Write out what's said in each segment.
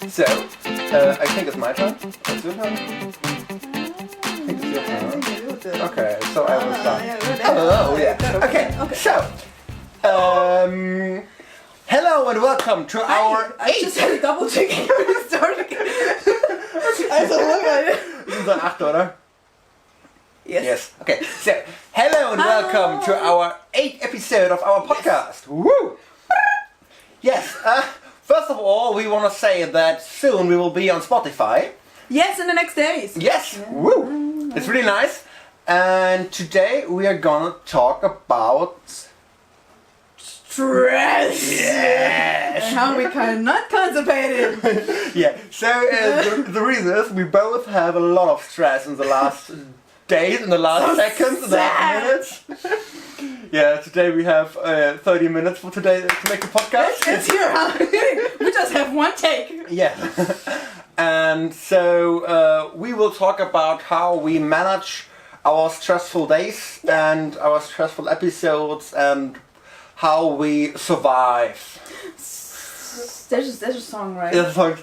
So, I think it's my turn. It's your turn. I think it's your turn. Okay, so I will start. Oh, yeah. Okay, so, hello and welcome to our I just had a double checking when we started. Also, look at it. Das ist ein 8, oder? Yes. Okay, so, hello and welcome to our 8th episode of our podcast. Yes. Woo! Yes, first of all, we want to say that soon we will be on Spotify. Yes, in the next days. Yes, woo! It's really nice. And today we are gonna talk about stress. Yes. And how we cannot constipated. Yeah. So the reason is we both have a lot of stress in the last days, in the last seconds, in the last minutes. Yeah. Today we have 30 minutes for today to make a podcast. It's here, huh? We just have one take. Yeah. And so we will talk about how we manage our stressful days and our stressful episodes and how we survive. There's a song, right? It's like,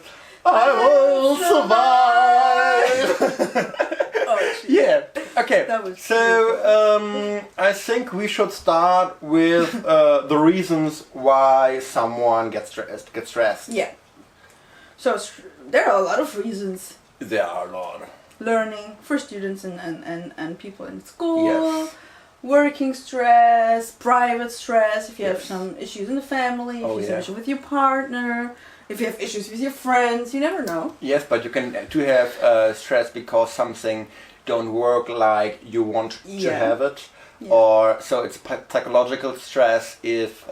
I will survive. Oh, yeah. Okay. That was so I think we should start with the reasons why someone gets stressed. Yeah. So there are a lot of reasons. There are a lot. Learning for students and people in school. Yes. Working stress, private stress, if you have some issues in the family, if you have yeah. issues with your partner, if you have issues with your friends, you never know. Yes, but you can have stress because something don't work like you want to have it. Yeah. Or so it's psychological stress if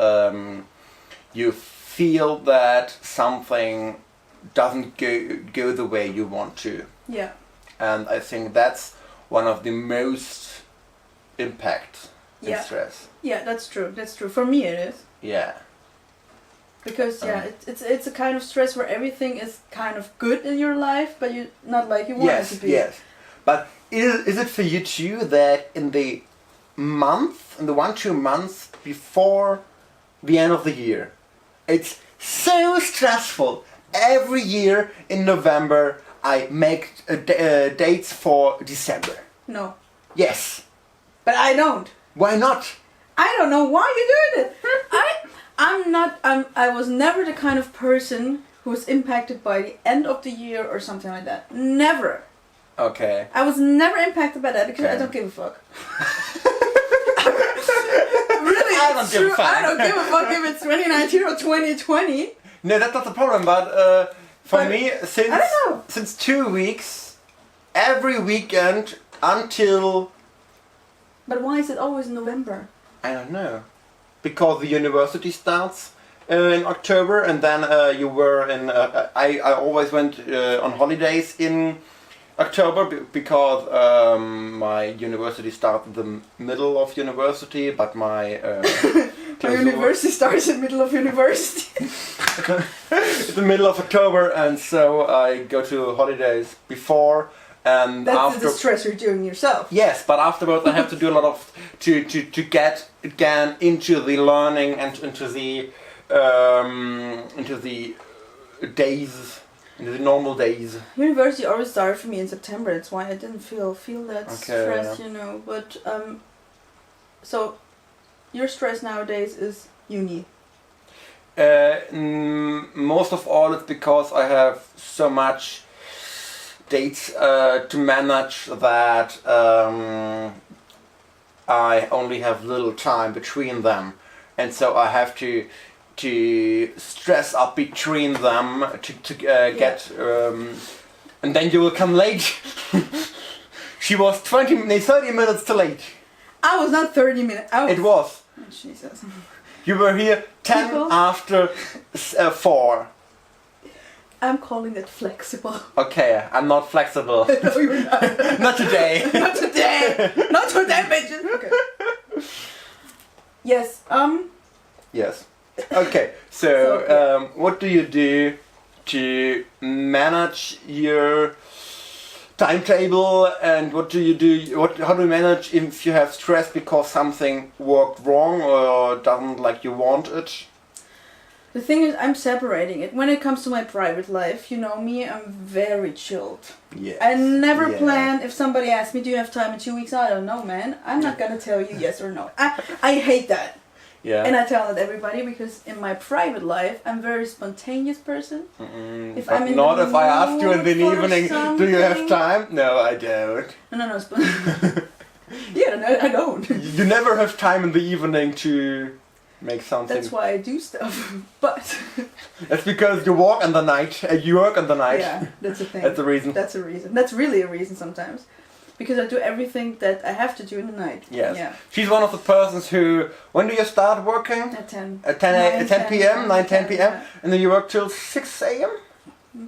you feel that something doesn't go the way you want to. Yeah. And I think that's one of the most impact in stress. Yeah, that's true. That's true. For me, it is. Yeah. Because it's a kind of stress where everything is kind of good in your life, but you not like you want it to be. Yes. But is it for you too that in the 1-2 months before the end of the year, it's so stressful. Every year in November, I make dates for December. No. Yes. But I don't. Why not? I don't know why you're doing it. I was never the kind of person who was impacted by the end of the year or something like that. Never. Okay. I was never impacted by that because I don't give a fuck. Really, I don't give a fuck. I don't give a fuck if it's 2019 or 2020. No, that's not the problem. But for me, since 2 weeks, every weekend until. But why is it always in November? I don't know. Because the university starts in October, and then you were in. I always went on holidays in October because my university started the middle of university, but my. My university starts in the middle of university. It's the middle of October, and so I go to holidays before. And that's the stress you're doing yourself. Yes, but afterwards I have to do a lot of to get again into the learning and into the days, into the normal days. University always started for me in September. That's why I didn't feel that stress, you know. But so your stress nowadays is uni. Most of all, it's because I have so much dates to manage that I only have little time between them, and so I have to stress up between them to get and then you will come late. She was 30 minutes too late. I was not 30 minutes. It was. Oh, Jesus. You were here 10 after 4. I'm calling it flexible. Okay, I'm not flexible. No, you're not. Not today. Not today. Not today, bitches. Okay. Yes. Yes. Okay. So, what do you do to manage your timetable, and what do you do? How do you manage if you have stress because something worked wrong or doesn't like you want it? The thing is, I'm separating it. When it comes to my private life, you know me, I'm very chilled. Yes. I never plan. If somebody asks me, do you have time in 2 weeks? I don't know, man. I'm not gonna tell you yes or no. I hate that. Yeah. And I tell that everybody because in my private life, I'm a very spontaneous person. If I ask you in the evening, do you have time? No, I don't. No. Yeah, no, I don't. You never have time in the evening to make something. That's why I do stuff. But that's because you walk in the night. You work in the night. Yeah, that's a thing. That's a reason. That's a reason. That's really a reason sometimes. Because I do everything that I have to do in the night. Yes. Yeah. She's one of the persons who... When do you start working? At 10. At 10 p.m.? 9, 10 p.m.? Yeah. And then you work till 6 a.m.?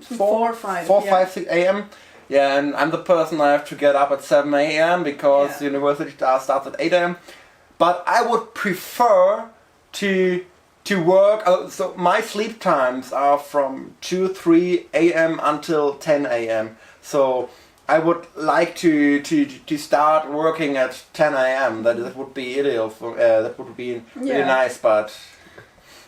4, 5. 4, 5, 6 a.m.? Yeah, and I'm the person I have to get up at 7 a.m. because university starts at 8 a.m. But I would prefer to work... so my sleep times are from 2, 3 a.m. until 10 a.m. So... I would like to start working at 10 a.m. That would be ideal. That would be really nice, but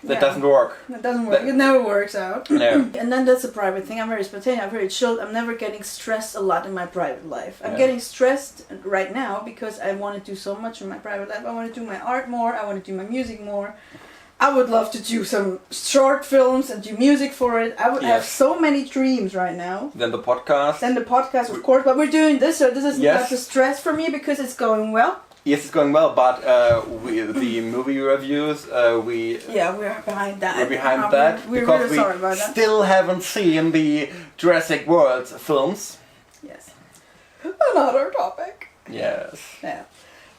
that doesn't work. That doesn't work. It never works out. No. And then that's a private thing. I'm very spontaneous. I'm very chilled. I'm never getting stressed a lot in my private life. I'm getting stressed right now because I want to do so much in my private life. I want to do my art more. I want to do my music more. I would love to do some short films and do music for it. I would have so many dreams right now. Then the podcast. Of course. But we're doing this, so this isn't that the stress for me because it's going well. Yes, it's going well, but the movie reviews, we're behind that. We're behind that we're because really sorry about that. Still haven't seen the Jurassic World films. Yes. Another topic. Yes. Yeah.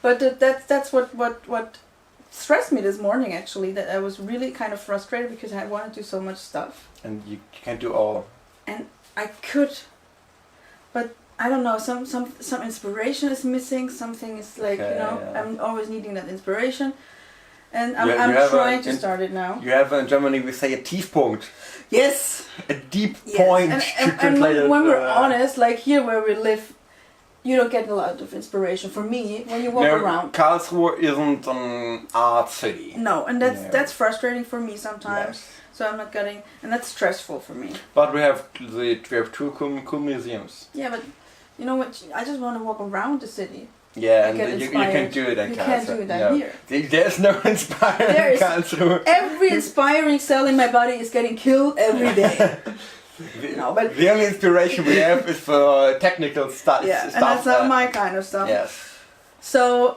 But that's what stressed me this morning, actually, that I was really kind of frustrated because I wanted to do so much stuff. And you can't do all. And I could, but I don't know, some inspiration is missing, something is like, I'm always needing that inspiration. And I'm trying to start it now. You have in Germany, we say a Tiefpunkt. Yes! A deep point. And when we're honest, like here where we live, you don't get a lot of inspiration. For me, when you walk around. Karlsruhe isn't an art city. No, and that's frustrating for me sometimes. Yes. So I'm not getting, and that's stressful for me. But we have two cool museums. Yeah, but you know what? I just want to walk around the city. Yeah, and you can do it in Karlsruhe. You can't do that here. There's no inspiring Karlsruhe. Every inspiring cell in my body is getting killed every day. The only inspiration we have is for technical stuff. Yeah, and that's not my kind of stuff. Yes. So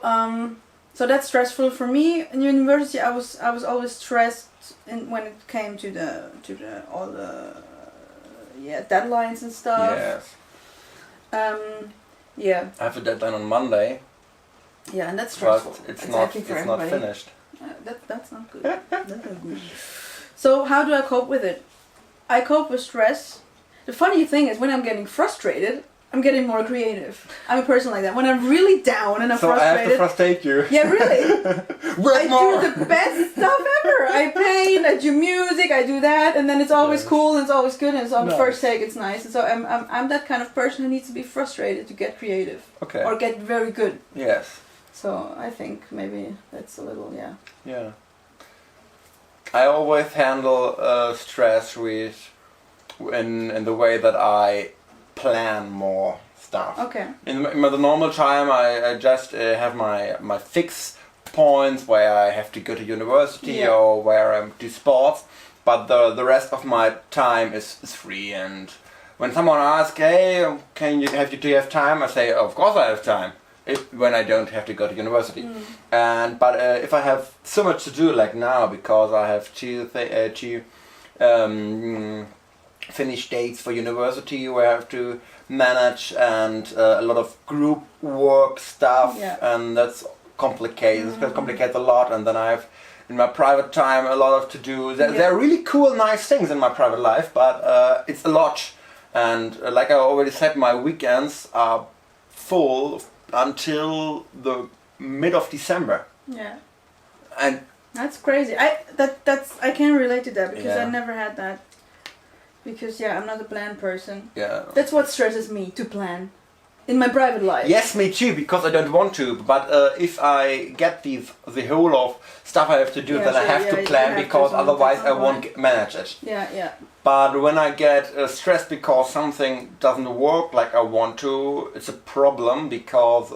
that's stressful for me. In university, I was always stressed when it came to all the deadlines and stuff. Yes. I have a deadline on Monday. Yeah, and that's stressful. But it's not finished. That's not good. That's not good. So how do I cope with it? I cope with stress. The funny thing is when I'm getting frustrated, I'm getting more creative. I'm a person like that. When I'm really down and I'm frustrated... So I have to frustrate you. Yeah, really. I do the best stuff ever. I paint, I do music, I do that, and then it's always cool and it's always good and it's on the first take, it's nice. And so I'm that kind of person who needs to be frustrated to get creative. Okay. Or get very good. Yes. So I think maybe that's a little, Yeah. I always handle stress in the way that I plan more stuff. Okay. In the normal time, I just have my fixed points where I have to go to university or where I do sports, but the rest of my time is free. And when someone asks, "Hey, do you have time?" I say, "Of course I have time." When I don't have to go to university, but if I have so much to do like now because I have two finish dates for university where I have to manage and a lot of group work stuff, and that's complicated. It complicates a lot, and then I have in my private time a lot of to do. There are really cool, nice things in my private life, but it's a lot. And like I already said, my weekends are full until the mid of December. Yeah. And that's crazy. I can relate to that because I never had that. Because I'm not a plan person. Yeah. That's what stresses me, to plan. In my private life. Yes, me too, because I don't want to. But if I get the whole of stuff I have to do, Yeah, then I sure, have yeah, to you plan, have to, because so otherwise that's I not won't right. manage it. Yeah. But when I get stressed because something doesn't work like I want to, it's a problem, because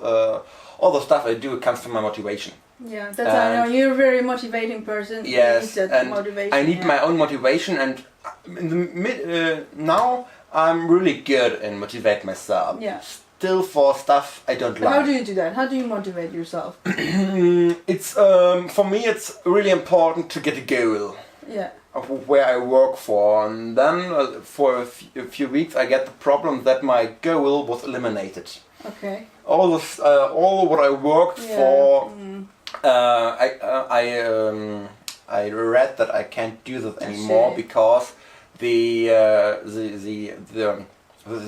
all the stuff I do comes from my motivation. Yeah, that's I know. You're a very motivating person. Yes, you need that and motivation, I need my own motivation, and in the now I'm really good in motivate myself. Yeah. Still for stuff I don't But like. how do you do that? How do you motivate yourself? It's for me it's really important to get a goal Yeah. of where I work for, and then for a few weeks I get the problem that my goal was eliminated. Okay. All what I worked Yeah. for. Mm. I read that I can't do that anymore because the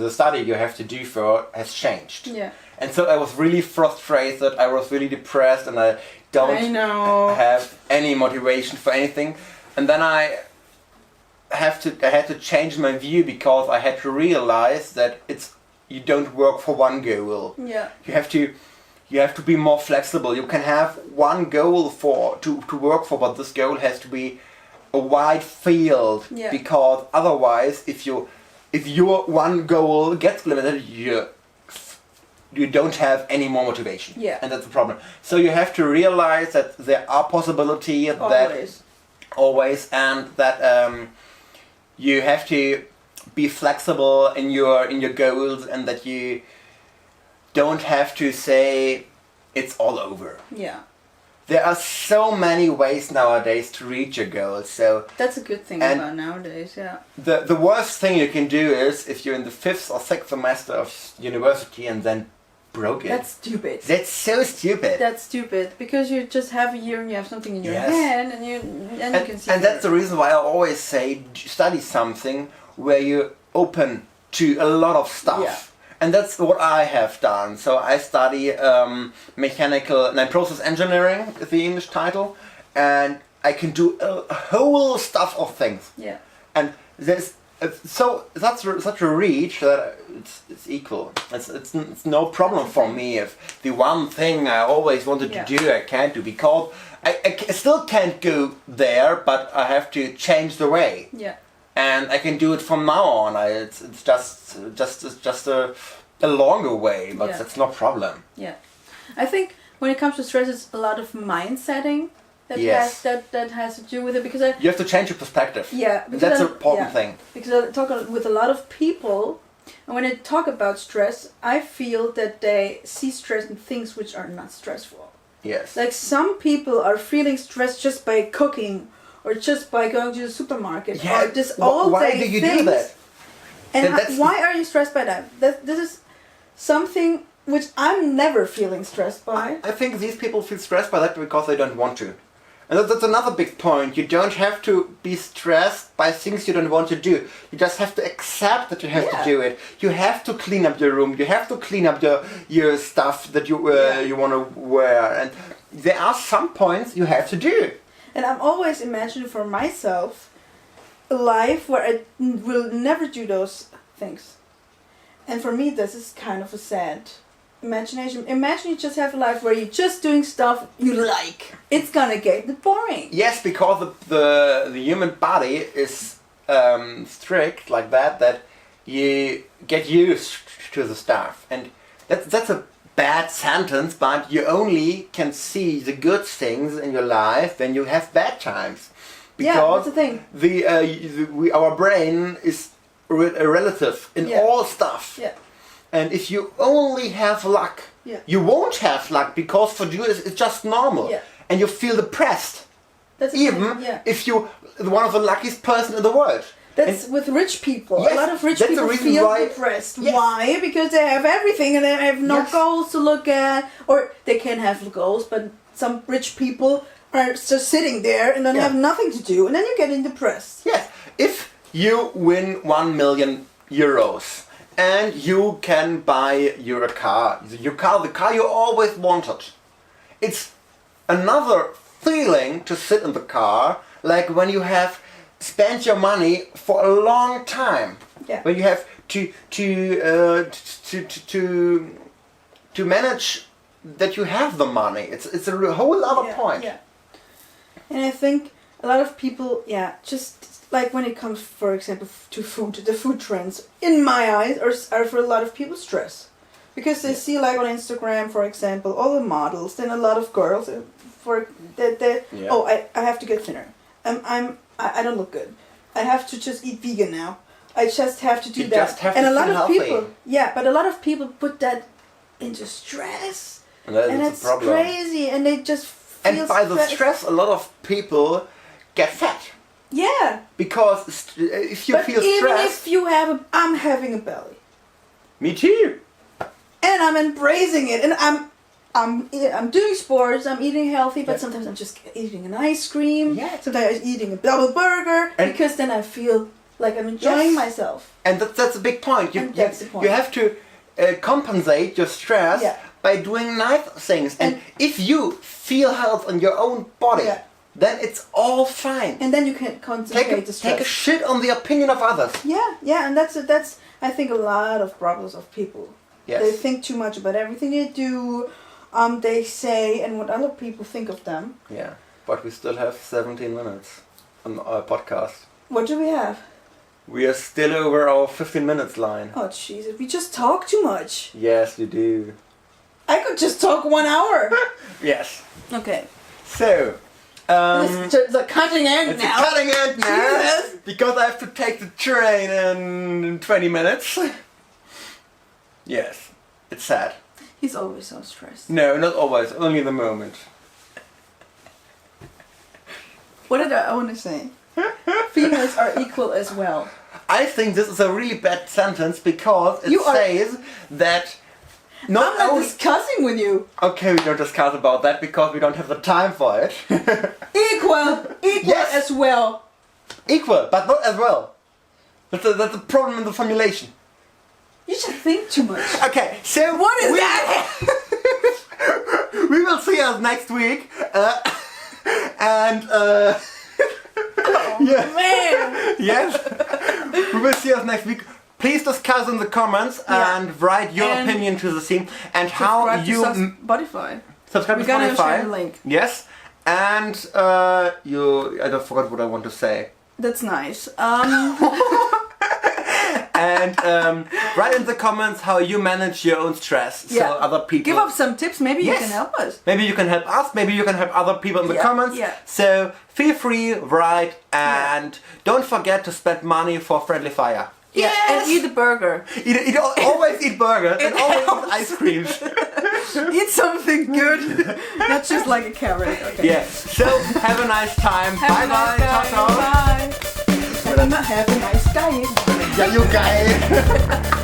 study you have to do for has changed. Yeah. And so I was really frustrated. I was really depressed, and I don't have any motivation for anything. And then I had to change my view, because I had to realize that you don't work for one goal. Yeah. You have to be more flexible. You can have one goal to work for, but this goal has to be a wide field. Yeah. Because otherwise, if your one goal gets limited, you don't have any more motivation. Yeah. And that's the problem. So you have to realize that there are possibilities always, and that you have to be flexible in your goals, and that you don't have to say it's all over. Yeah. There are so many ways nowadays to reach your goals. So that's a good thing about nowadays. Yeah. The worst thing you can do is if you're in the 5th or 6th semester of university and then broke it. That's stupid. That's so stupid. That's stupid, because you just have a year and you have something in your hand, and you can see. And that's the reason why I always say study something where you're open to a lot of stuff. Yeah. And that's what I have done. So I study process engineering is the English title, and I can do a whole stuff of things. Yeah. And there's that's such a reach that it's equal. It's no problem for me if the one thing I always wanted to do I can't do, because I still can't go there, but I have to change the way. Yeah. And I can do it from now on. It's just a longer way, but that's no problem. Yeah, I think when it comes to stress, it's a lot of mindsetting that has to do with it, because you have to change your perspective. Yeah, that's an important thing. Because I talk with a lot of people, and when I talk about stress, I feel that they see stress in things which are not stressful. Yes. Like some people are feeling stressed just by cooking, or just by going to the supermarket, or just all why day do you things. do that? And why are you stressed by that? This is something which I'm never feeling stressed by. I think these people feel stressed by that because they don't want to. And that's another big point. You don't have to be stressed by things you don't want to do. You just have to accept that you have to do it. You have to clean up your room. You have to clean up your stuff that you want to wear. And there are some points you have to do. And I'm always imagining for myself a life where I will never do those things. And for me, this is kind of a sad imagination. Imagine you just have a life where you're just doing stuff you like. It's gonna get boring. Yes, because the human body is strict like that you get used to the stuff. And that's a bad sentence, but you only can see the good things in your life when you have bad times. Because that's the thing. Our brain is a relative in all stuff. Yeah. And if you only have luck, you won't have luck, because for you it's just normal. Yeah. And you feel depressed. That's even if you're one of the luckiest person in the world. That's with rich people. Yes, a lot of rich that's people the reason feel why- depressed. Yes. Why? Because they have everything and they have no Yes. goals to look at. Or they can have goals, but some rich people are just sitting there and then have nothing to do, and then you're getting depressed. Yes, if you win 1 million euros and you can buy the car you always wanted, it's another feeling to sit in the car, like when you have spent your money for a long time. Yeah. Where you have to manage that you have the money. It's a whole other point. Yeah. And I think a lot of people, just like when it comes, for example, to food, the food trends, in my eyes, are for a lot of people stress. Because they see, like on Instagram, for example, all the models, then a lot of girls, I have to get thinner. I don't look good. I have to just eat vegan now. I just have to do that. Just have and to a lot feel of healthy. people, but a lot of people put that into stress. And that is it's a problem. crazy, and they just feel And by the stress, a lot of people get fat. Yeah. Because if you feel even stressed... if you have I'm having a belly. Me too. And I'm embracing it, and I'm doing sports, I'm eating healthy, but sometimes I'm just eating an ice cream. Yeah. Sometimes I'm eating a double burger, because then I feel like I'm enjoying myself. And that's a big point. That's the point. You have to compensate your stress by doing nice things. And if you feel health on your own body, then it's all fine. And then you can concentrate the stress. Take a shit on the opinion of others. Yeah, and that's I think a lot of problems of people. Yes. They think too much about everything they do, they say, and what other people think of them. Yeah, but we still have 17 minutes on our podcast. What do we have? We are still over our 15 minutes line. Oh, Jesus, we just talk too much. Yes, we do. I could just talk 1 hour. Yes. Okay. So, It's a cutting end it's now. a cutting end now. Jesus. Because I have to take the train in 20 minutes. Yes, it's sad. He's always so stressed. No, not always, only in the moment. What did I want to say? Females are equal as well. I think this is a really bad sentence because it says that I'm not discussing with you. Okay, we don't discuss about that because we don't have the time for it. Equal Yes. as well. Equal, but not as well. That's a problem in the formulation. You just think too much. Okay, so What is that? We will see us next week. Man. Yes, we will see us next week. Please discuss in the comments and write your opinion to the scene and how you Spotify. subscribe to We're gonna Spotify. share the link. Yes, and I don't forget what I want to say. That's nice. And write in the comments how you manage your own stress, so other people give us some tips. Maybe you can help us. Maybe you can help us. Maybe you can help other people in the comments. Yeah. So feel free, write, and don't forget to spend money for friendly fire. Yes. And eat a burger. Always eat burgers and always eat ice creams. Eat something good, not just like a carrot. Okay. Yeah. So have a nice time. Have a nice day. Ciao, ciao. Bye. Have a nice day. Ja, you guy.